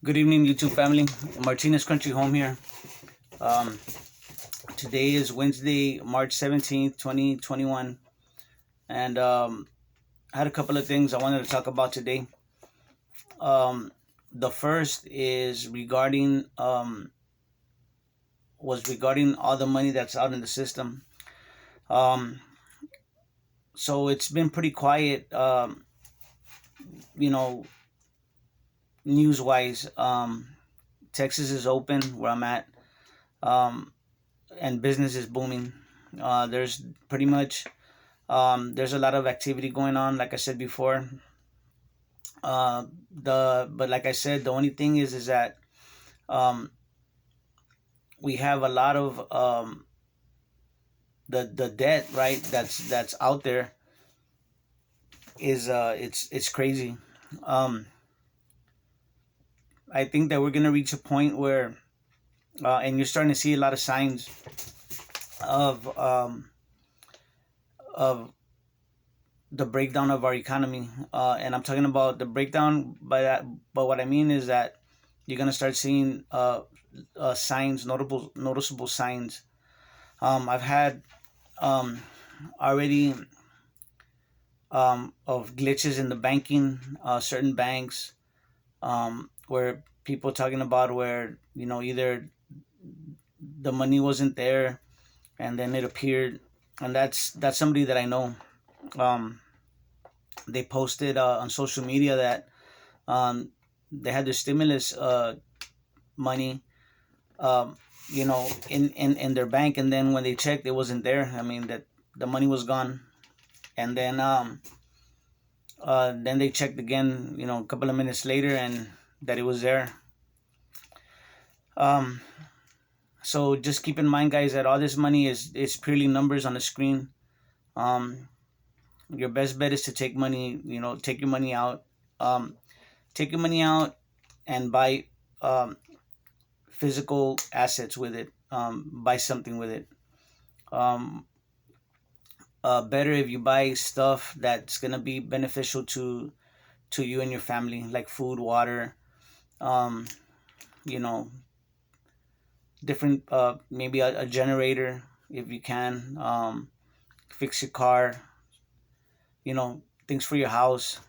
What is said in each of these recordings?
Good evening, YouTube family. Martinez Country Home here. Um, Today is Wednesday, March 17th, 2021. And I had a couple of things I wanted to talk about today. Um, the first is regarding all the money that's out in the system. Um, so it's been pretty quiet, you know, news wise. Texas is open where I'm at. Um, and business is booming. There's pretty much there's a lot of activity going on, like I said before. But like I said, the only thing is that um, we have a lot of the debt, right? That's out there is it's crazy. Um, I think that we're gonna reach a point where, and you're starting to see a lot of signs of of the breakdown of our economy, and I'm talking about the breakdown by that. But what I mean is that you're gonna start seeing signs, noticeable signs. I've had um, already of glitches in the banking, certain banks, where people talking about where either the money wasn't there and then it appeared, and that's somebody that I know. Um, they posted on social media that um, they had their stimulus money, um, in their bank, and then when they checked, it wasn't there. I mean, that the money was gone, and then they checked again, a couple of minutes later, and that it was there. Um, so just keep in mind, guys, that all this money is purely numbers on the screen. Um, your best bet is to take your money out, um, take your money out and buy um, physical assets with it. Buy something with it. Um, Better if you buy stuff that's gonna be beneficial to you and your family, like food, water, um, you know, different maybe a generator if you can, fix your car, things for your house,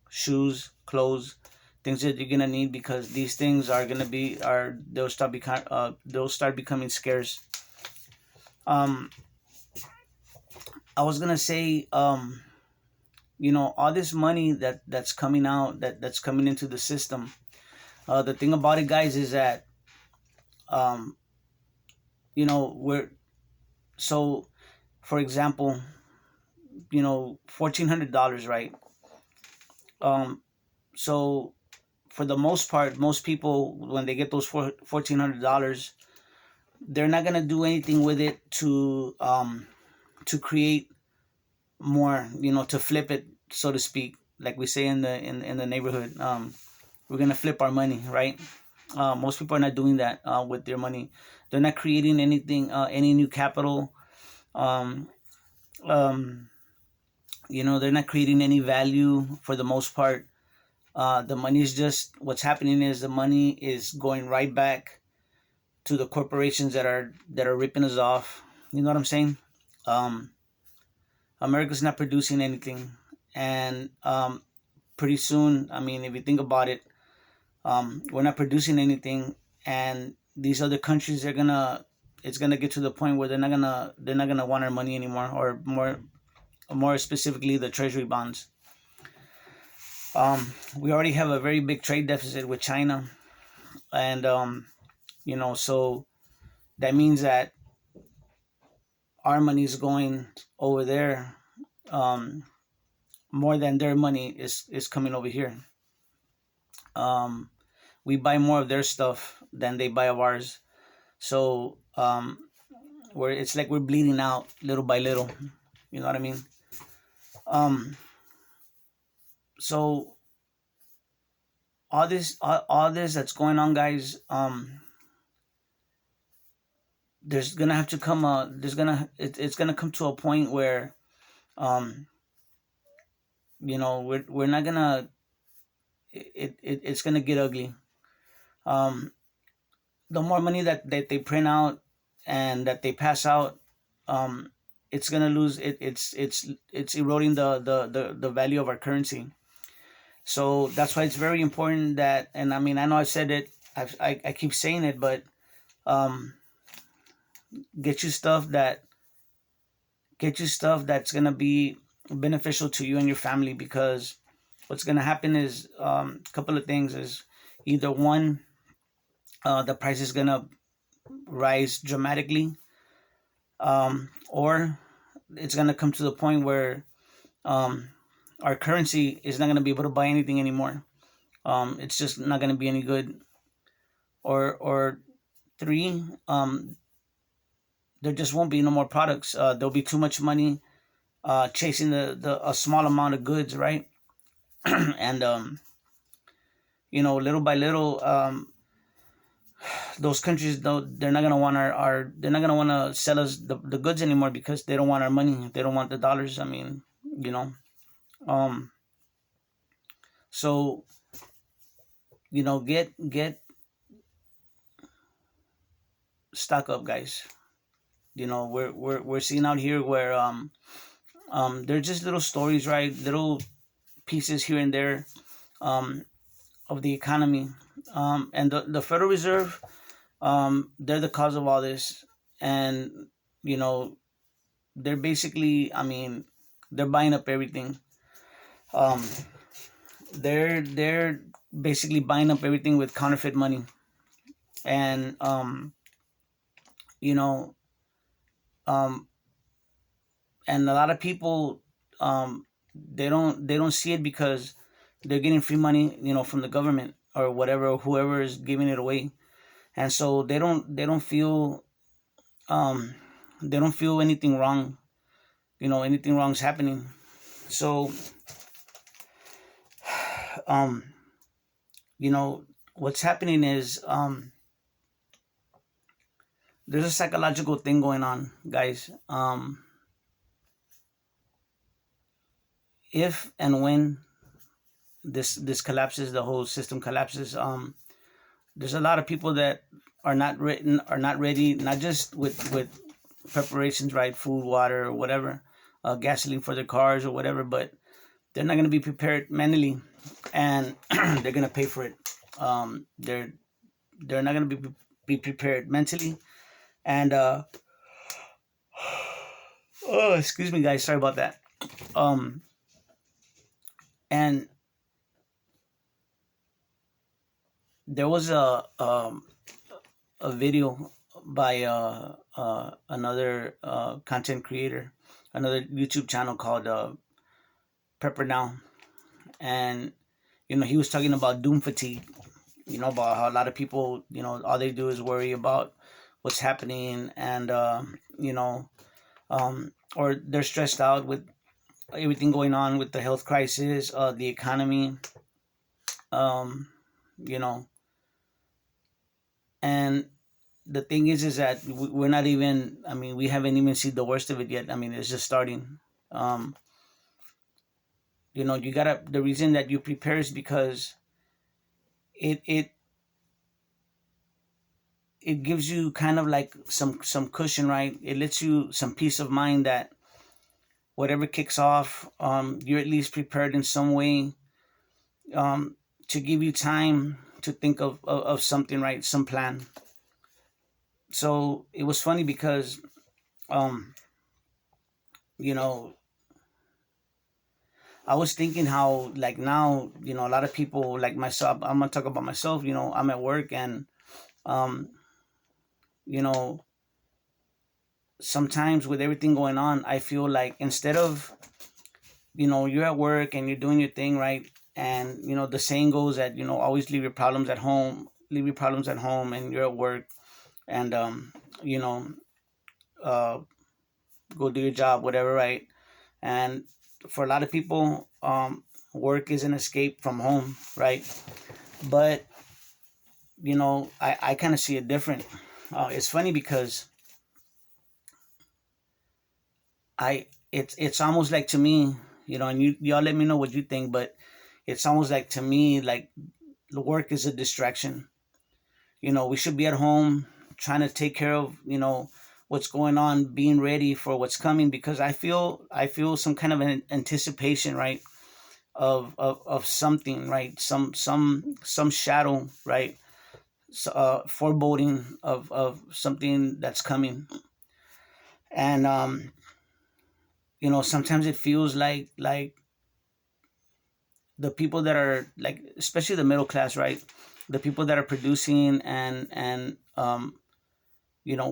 shoes, clothes, things that you're gonna need, because these things are gonna be are they'll start becoming scarce. Um, I was gonna say, all this money that's coming out, that's coming into the system. The thing about it, guys, is that um, we're so, for example, $1,400, right? Um, so for the most part, most people, when they get those $1,400, they're not gonna do anything with it to create more, to flip it, so to speak, like we say in the neighborhood. We're gonna flip our money, right? Most people are not doing that with their money. They're not creating anything, any new capital. Um, um, they're not creating any value for the most part. The money is just, what's happening is the money is going right back to the corporations that are ripping us off. You know what I'm saying? Um, America's not producing anything, and pretty soon, I mean, if you think about it, we're not producing anything, and these other countries are gonna. It's gonna get to the point where they're not gonna want our money anymore, or more specifically, the treasury bonds. We already have a very big trade deficit with China, and so that means that our money is going over there, um, more than their money is coming over here. Um, we buy more of their stuff than they buy of ours. So where it's like we're bleeding out little by little. You know what I mean? Um, so all this that's going on, guys. There's gonna have to come a there's gonna it's gonna come to a point where um, we're not gonna it's gonna get ugly. um, the more money that they print out and that they pass out, um, it's gonna lose it. It's eroding the value of our currency. So that's why it's very important that, and I mean, I know I said it, I keep saying it, but um, get you stuff that get you stuff that's gonna be beneficial to you and your family, because what's gonna happen is a couple of things is either one, the price is gonna rise dramatically, or it's gonna come to the point where um, our currency is not gonna be able to buy anything anymore. It's just not gonna be any good. Or three, there just won't be no more products. There'll be too much money chasing the a small amount of goods, right? And little by little, those countries, though, they're not gonna want our they're not gonna want to sell us the goods anymore, because they don't want our money. They don't want the dollars. I mean, you know. Um, so get stock up, guys. We're seeing out here where they're just little stories, right? Little pieces here and there um, of the economy, and the Federal Reserve, they're the cause of all this, and you know they're basically, I mean, they're buying up everything. Um, they're basically buying up everything with counterfeit money, and you know um, and a lot of people, they don't see it because they're getting free money, from the government or whatever, whoever is giving it away, and so they don't feel, um, they don't feel anything wrong. Anything wrong is happening. So um, what's happening is, there's a psychological thing going on, guys. If and when this collapses, the whole system collapses. There's a lot of people that are not ready, not just with preparations, right? Food, water, or whatever, gasoline for their cars or whatever, but they're not going to be prepared mentally, and they're going to pay for it. They're not going to be prepared mentally, and oh, excuse me, guys, sorry about that. Um, and there was a video by another content creator, another YouTube channel called Pepper Now, and he was talking about doom fatigue. About how a lot of people, all they do is worry about what's happening, and or they're stressed out with everything going on with the health crisis, the economy, um, you know, and the thing is that we're not even. I mean, we haven't even seen the worst of it yet. I mean, it's just starting. Um, you gotta. The reason that you prepare is because it it it gives you kind of like some cushion, right? It lets you some peace of mind that whatever kicks off, you're at least prepared in some way, to give you time to think of something, right? Some plan. So it was funny because, um, you know, I was thinking how, like, now, a lot of people like myself, I'm going to talk about myself, I'm at work, and, um, you know, sometimes with everything going on, I feel like instead of, you're at work and you're doing your thing, right? And, the saying goes that, always leave your problems at home, and you're at work, and, you know, uh, go do your job, whatever, right? And for a lot of people, work is an escape from home, right? But, I kind of see it different. It's funny because it's almost like, to me, and y'all let me know what you think, but it's almost like, to me, like, the work is a distraction. we should be at home trying to take care of, what's going on, being ready for what's coming, because I feel some kind of an anticipation, right, of something, right, some shadow, right, foreboding of something that's coming. And sometimes it feels like the people that are, like, especially the middle class, right, the people that are producing and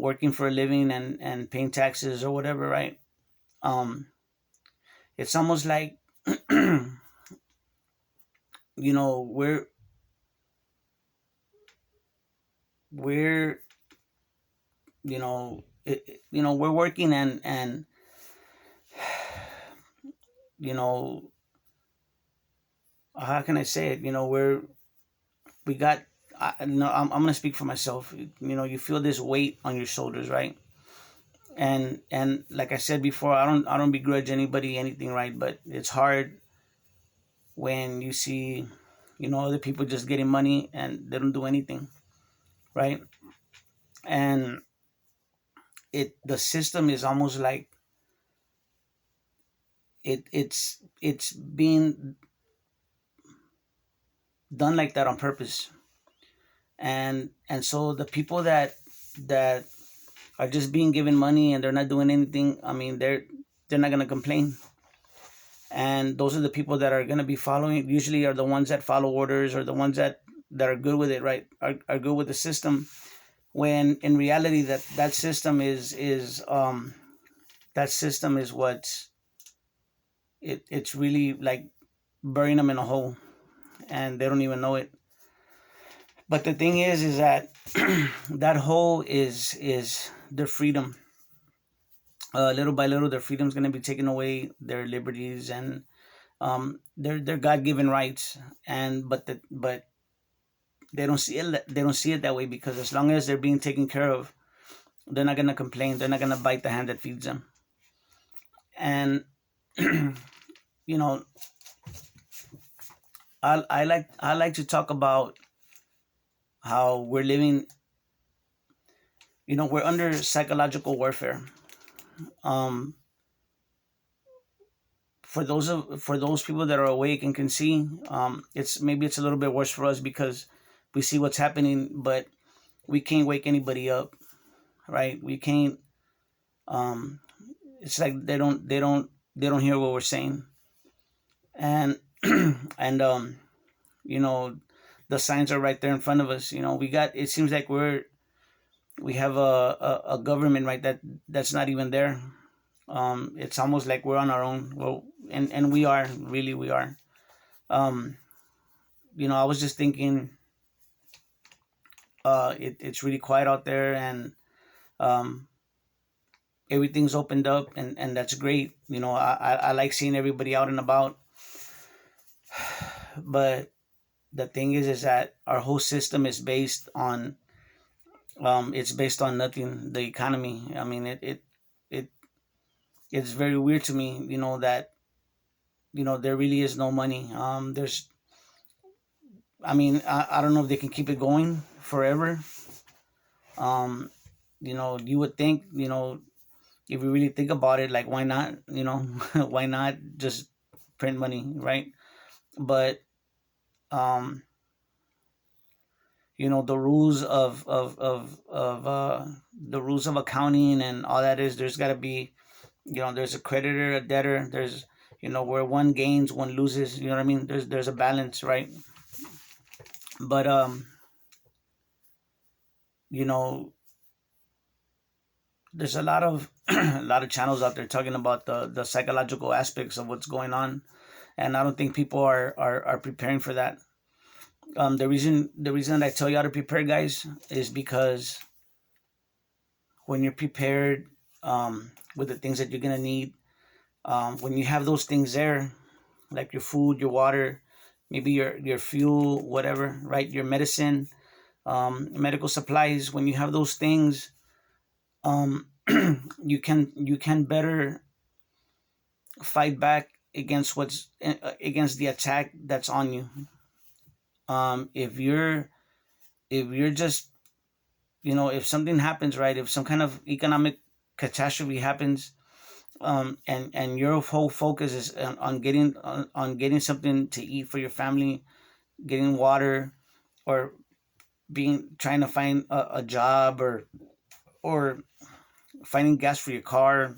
working for a living and paying taxes or whatever, right. um it's almost like we're we're working, and you know how can I say it, we got, I'm gonna speak for myself. You feel this weight on your shoulders, right. And like I said before, I don't begrudge anybody anything, right, but it's hard when you see other people just getting money and they don't do anything, right. And the system is almost like it's being done like that on purpose. And so the people that are just being given money and they're not doing anything, I mean, they're not going to complain. And those are the people that are going to be following, usually are the ones that follow orders, or the ones that are good with it, right, are good with the system, when in reality that system is what's it's really like burying them in a hole, and they don't even know it. But the thing is that that hole is their freedom. Little by little, their freedom's going to be taken away, their liberties, and their God-given rights. And but they don't see it that way, because as long as they're being taken care of, they're not going to complain. They're not going to bite the hand that feeds them. And you know, I like to talk about how we're living. We're under psychological warfare. Um, for those people that are awake and can see, it's a little bit worse for us, because we see what's happening, but we can't wake anybody up, right? We can't. Um, it's like they don't hear what we're saying, and and you know the signs are right there in front of us. We got, it seems like we have a government, right, that's not even there. It's almost like we're on our own. Well, and we are, really, we are. um I was just thinking, it's really quiet out there, and um everything's opened up, and that's great. I like seeing everybody out and about. But the thing is that our whole system is based on, it's based on nothing. The economy, I mean, it it's very weird to me, that there really is no money. There's I mean, I don't know if they can keep it going forever. um you would think, if you really think about it, like, why not, why not just print money, right? But um the rules of the rules of accounting and all that, is there's got to be, there's a creditor, a debtor, there's, where one gains, one loses, you know what I mean, there's a balance, right? But you know there's a lot of a lot of channels out there talking about the psychological aspects of what's going on, and I don't think people are preparing for that. The reason that I tell you how to prepare, guys, is because when you're prepared, with the things that you're gonna need, when you have those things there, like your food, your water, maybe your fuel, whatever, right, your medicine, medical supplies, when you have those things, um, you can better fight back against against the attack that's on you. If you're just if something happens, right, if some kind of economic catastrophe happens, and your whole focus is on getting something to eat for your family, getting water, or being trying to find a job, or finding gas for your car,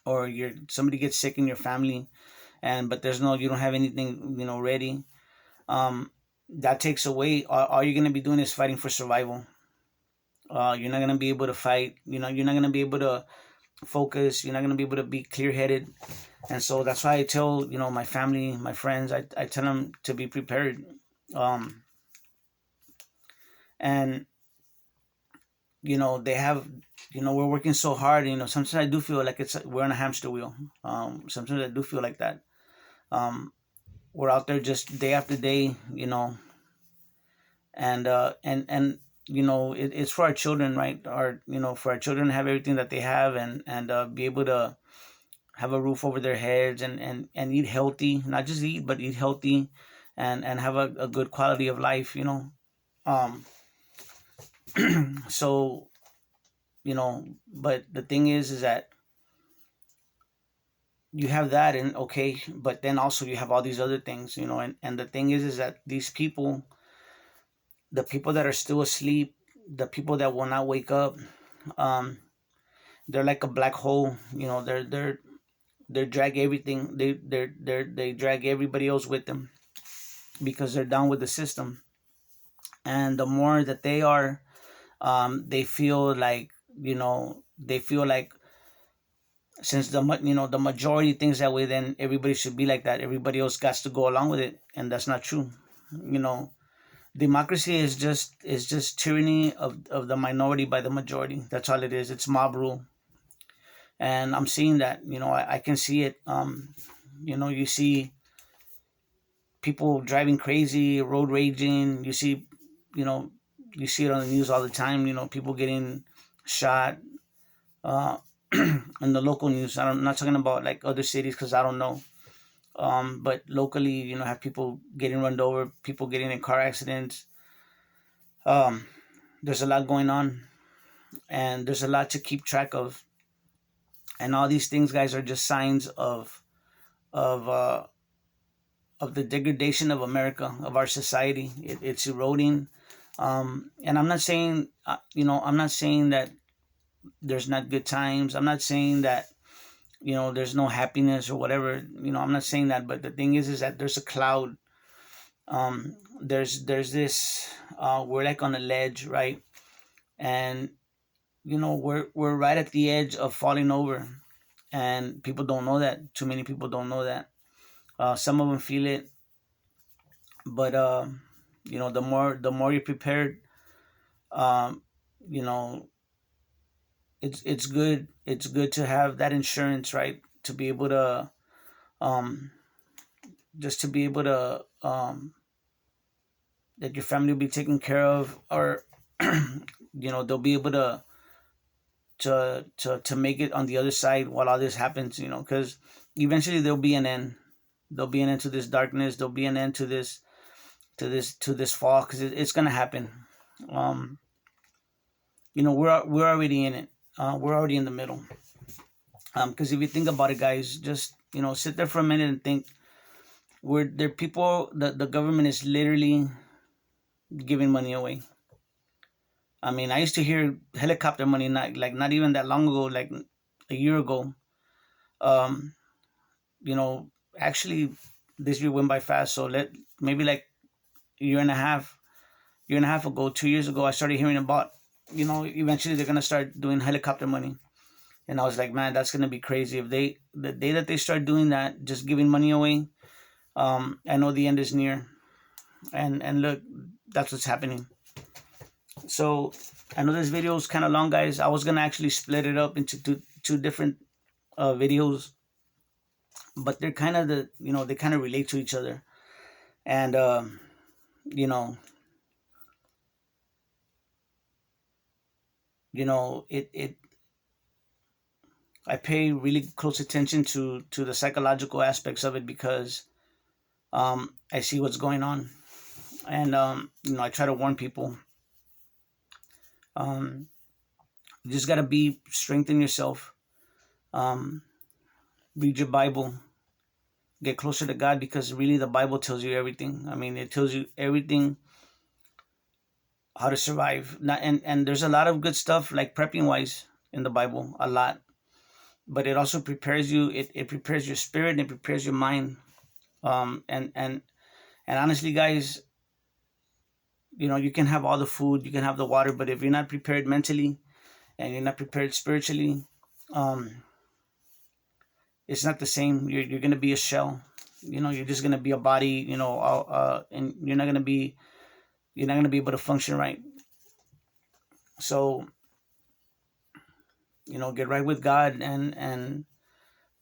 or somebody gets sick in your family, but you don't have anything ready. That takes away, all you're going to be doing is fighting for survival. You're not going to be able to fight. You're not going to be able to focus. You're not going to be able to be clear-headed. And so that's why I tell my family, my friends, I tell them to be prepared. And they have, we're working so hard. Sometimes I do feel like we're on a hamster wheel. Sometimes I do feel like that. We're out there just day after day, and it's for our children, right? For our children to have everything that they have, and be able to have a roof over their heads, and eat healthy, not just eat, but eat healthy, and have a good quality of life, um so but the thing is that you have that, and okay, but then also you have all these other things, and the thing is that these people, the people that are still asleep, the people that will not wake up, um they're like a black hole. They drag everything, they drag everybody else with them, because they're down with the system. And the more that they are, they feel like, they feel like, since the majority thinks that way, then everybody should be like that, everybody else got to go along with it, and that's not true. Democracy is just tyranny of the minority by the majority. That's all it is. It's mob rule. And I'm seeing that. I can see it. You see people driving crazy, road raging. You know, you see it on the news all the time. People getting shot. Uh, in the local news. I'm not talking about like other cities, because I don't know. But locally, have people getting run over, people getting in car accidents. Um, there's a lot going on, and there's a lot to keep track of. And all these things, guys, are just signs of uh, of the degradation of America, of our society. It's eroding. And I'm not saying, I'm not saying that there's not good times. I'm not saying that there's no happiness or whatever. I'm not saying that. But the thing is that there's a cloud. There's this. We're like on a ledge, right? And we're right at the edge of falling over, and people don't know that. Too many people don't know that. Some of them feel it, but the more you're prepared, um, you know, it's good. It's good to have that insurance, right? To be able to, um, just to be able to, that your family will be taken care of, or they'll be able to make it on the other side while all this happens. Because eventually there'll be an end. There'll be an end to this darkness. There'll be an end to this fall, because it's gonna happen. Um, we're already in it. We're already in the middle. Because if you think about it, guys, just sit there for a minute and think. There people. The government is literally giving money away. I mean, I used to hear helicopter money, not even that long ago, like a year ago. Um, actually, this year went by fast. So maybe like a year and a half ago, 2 years ago, I started hearing about, eventually they're gonna start doing helicopter money. And I was like, man, that's gonna be crazy. If the day that they start doing that, just giving money away, I know the end is near. And look, that's what's happening. So I know this video is kind of long, guys. I was gonna actually split it up into two different videos, but they're kind of they kind of relate to each other. And you know it I pay really close attention to the psychological aspects of it, because I see what's going on. And I try to warn people. You just gotta strengthen yourself. Um, Read your Bible, get closer to God, because really the Bible tells you everything. I mean, it tells you everything, how to survive. And there's a lot of good stuff like prepping wise in the Bible, a lot. But it also prepares you. It prepares your spirit and it prepares your mind. And honestly, guys, you can have all the food, you can have the water, but if you're not prepared mentally and you're not prepared spiritually, um, it's not the same. You're gonna be a shell. You're just gonna be a body. And you're not gonna be able to function right. So get right with God, and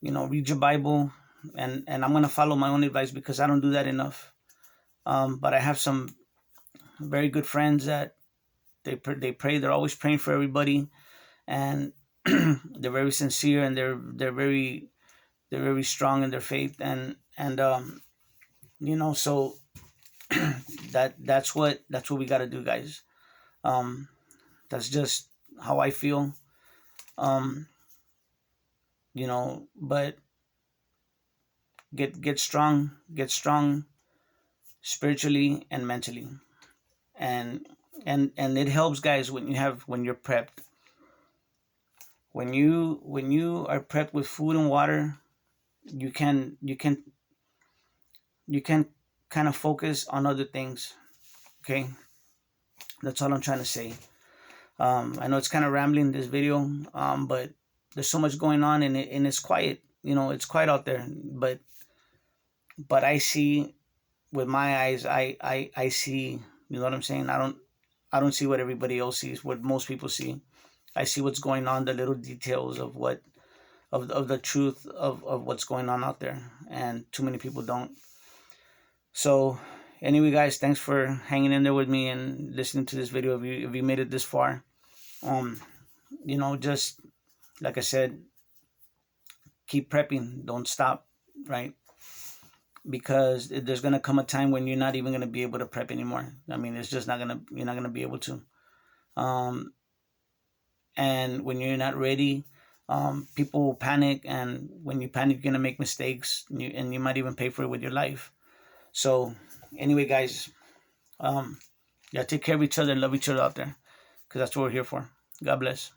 read your Bible, and I'm gonna follow my own advice because I don't do that enough. But I have some very good friends that they pray. They're always praying for everybody, and they're very sincere, and they're very strong in their faith, and so that's what we got to do, guys. That's just how I feel. um but get strong spiritually and mentally, and it helps, guys, when you're prepped, when you are prepped with food and water. You can kind of focus on other things. Okay, that's all I'm trying to say. I know it's kind of rambling, this video, but there's so much going on, and it's quiet. It's quiet out there, but I see with my eyes. I see. You know what I'm saying? I don't see what everybody else sees, what most people see. I see what's going on, the little details of the truth of what's going on out there, and too many people don't. So anyway, guys, thanks for hanging in there with me and listening to this video. If you made it this far, just like I said, keep prepping, don't stop, right? Because there's gonna come a time when you're not even gonna be able to prep anymore. I mean, it's just not gonna you're not gonna be able to. um and when you're not ready, people will panic, and when you panic, you're gonna make mistakes, and you might even pay for it with your life. So anyway, guys, yeah, take care of each other and love each other out there, because that's what we're here for. God bless.